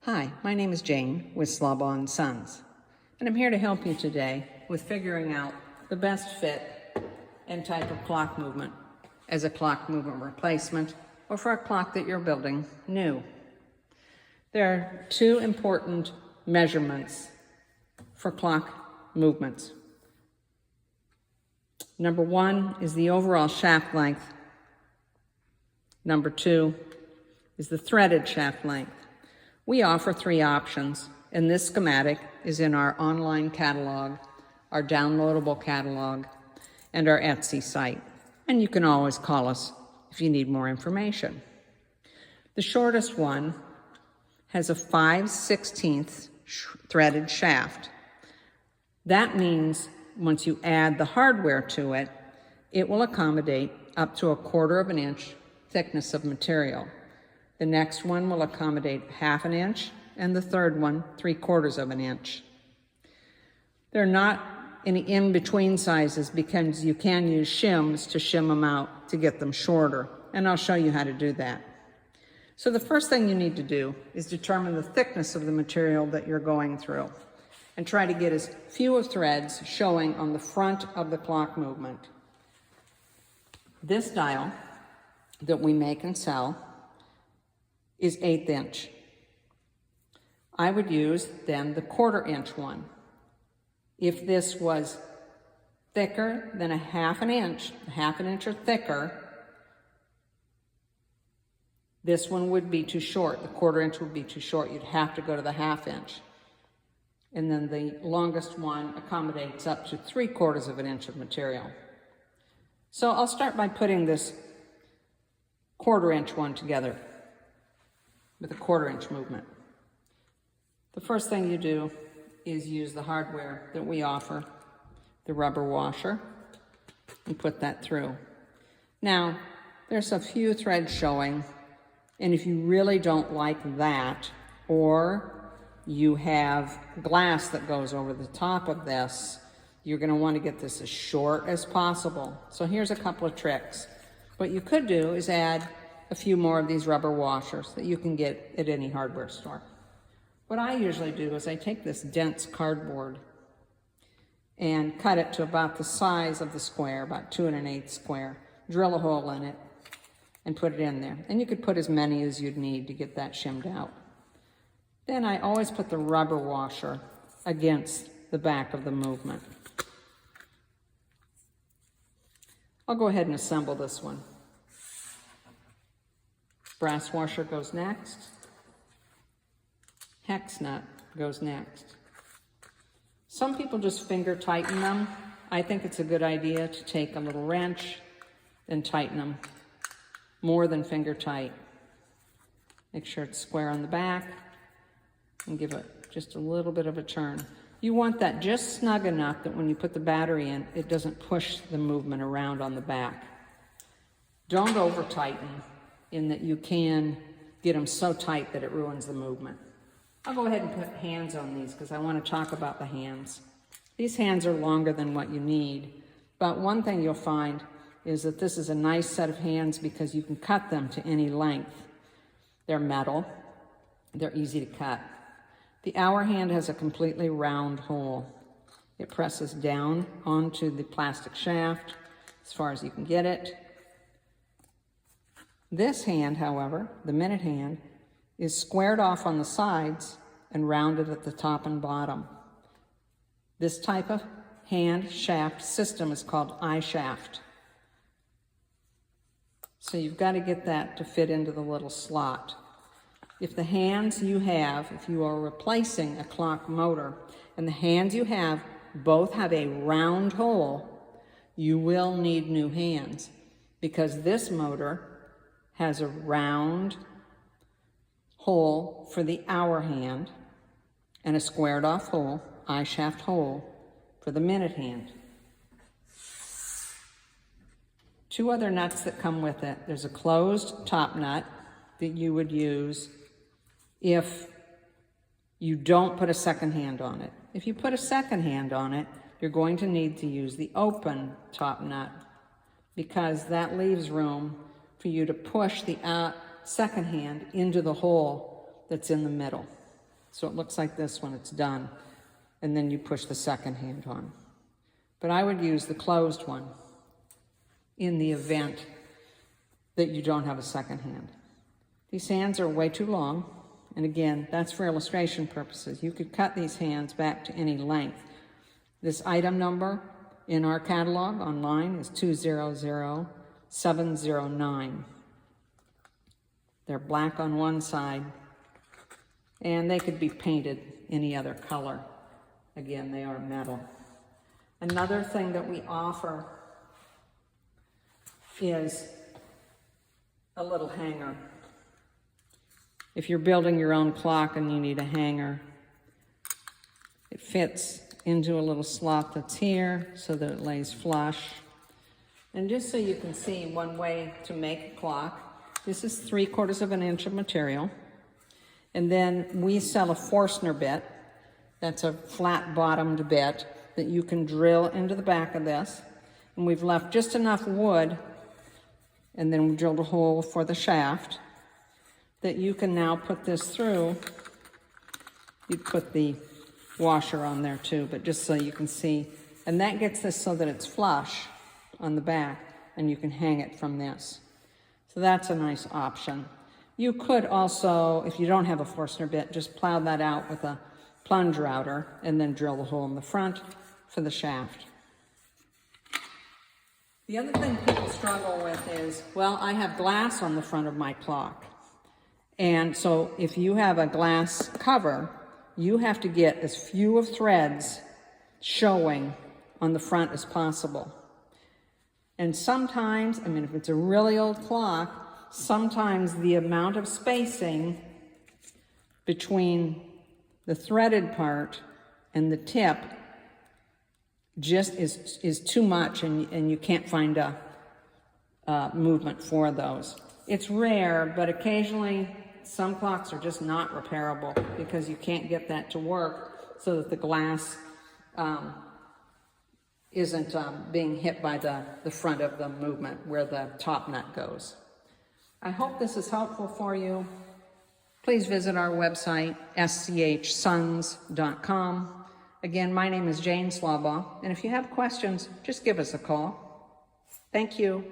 Hi, my name is Jane with Schlabaugh Sons, and I'm here to help you today with figuring out the best fit and type of clock movement as a clock movement replacement or for a clock that you're building new. There are two important measurements for clock movements. Number one is the overall shaft length. Number two is the threaded shaft length. We offer three options, and this schematic is in our online catalog, our downloadable catalog, and our Etsy site. And you can always call us if you need more information. The shortest one has a 5/16 threaded shaft. That means once you add the hardware to it, it will accommodate up to 1/4 of an inch thickness of material. The next one will accommodate 1/2 inch, and the third one 3/4 of an inch. There are not any in-between sizes because you can use shims to shim them out to get them shorter, and I'll show you how to do that. So the first thing you need to do is determine the thickness of the material that you're going through and try to get as few of threads showing on the front of the clock movement. This dial that we make and sell is 1/8 inch. I would use then the 1/4 inch one. If this was thicker than 1/2 inch, 1/2 inch or thicker, this one would be too short. The 1/4 inch would be too short. You'd have to go to the 1/2 inch. And then the longest one accommodates up to 3/4 of an inch of material. So I'll start by putting this 1/4 inch one together with a 1/4 inch movement. The first thing you do is use the hardware that we offer, the rubber washer, and put that through. Now, there's a few threads showing, and if you really don't like that, or you have glass that goes over the top of this, you're going to want to get this as short as possible. So here's a couple of tricks. What you could do is add a few more of these rubber washers that you can get at any hardware store. What I usually do is I take this dense cardboard and cut it to about the size of the square, about 2 1/8 square, drill a hole in it and put it in there. And you could put as many as you'd need to get that shimmed out. Then I always put the rubber washer against the back of the movement. I'll go ahead and assemble this one. Brass washer goes next. Hex nut goes next. Some people just finger tighten them. I think it's a good idea to take a little wrench and tighten them more than finger tight. Make sure it's square on the back and give it just a little bit of a turn. You want that just snug enough that when you put the battery in, it doesn't push the movement around on the back. Don't over tighten in that you can get them so tight that it ruins the movement. I'll go ahead and put hands on these because I want to talk about the hands. These hands are longer than what you need, but one thing you'll find is that this is a nice set of hands because you can cut them to any length. They're metal, they're easy to cut. The hour hand has a completely round hole. It presses down onto the plastic shaft as far as you can get it. This hand, however, the minute hand, is squared off on the sides and rounded at the top and bottom. This type of hand shaft system is called I-shaft. So you've got to get that to fit into the little slot. If the hands you have, if you are replacing a clock motor, and the hands you have both have a round hole, you will need new hands because this motor has a round hole for the hour hand and a squared off hole, I-shaft hole, for the minute hand. Two other nuts that come with it. There's a closed top nut that you would use if you don't put a second hand on it. If you put a second hand on it, you're going to need to use the open top nut because that leaves room for you to push the second hand into the hole that's in the middle. So it looks like this when it's done, and then you push the second hand on. But I would use the closed one in the event that you don't have a second hand. These hands are way too long, and again, that's for illustration purposes. You could cut these hands back to any length. This item number in our catalog online is 200709. They're black on one side, and they could be painted any other color. Again, they are metal. Another thing that we offer is a little hanger. If you're building your own clock and you need a hanger, it fits into a little slot that's here so that it lays flush. And just so you can see one way to make a clock, this is 3/4 of an inch of material. And then we sell a Forstner bit. That's a flat bottomed bit that you can drill into the back of this. And we've left just enough wood, and then we drilled a hole for the shaft that you can now put this through. You'd put the washer on there too, but just so you can see. And that gets this so that it's flush on the back, and you can hang it from this. So that's a nice option. You could also, if you don't have a Forstner bit, just plow that out with a plunge router and then drill the hole in the front for the shaft. The other thing people struggle with is, well, I have glass on the front of my clock. And so if you have a glass cover, you have to get as few of threads showing on the front as possible. And sometimes, I mean, if it's a really old clock, sometimes the amount of spacing between the threaded part and the tip just is too much, and you can't find a movement for those. It's rare, but occasionally some clocks are just not repairable because you can't get that to work so that the glass isn't being hit by the front of the movement where the top nut goes. I hope this is helpful for you. Please visit our website, schsons.com. Again, my name is Jane Schlabaugh, and if you have questions, just give us a call. Thank you.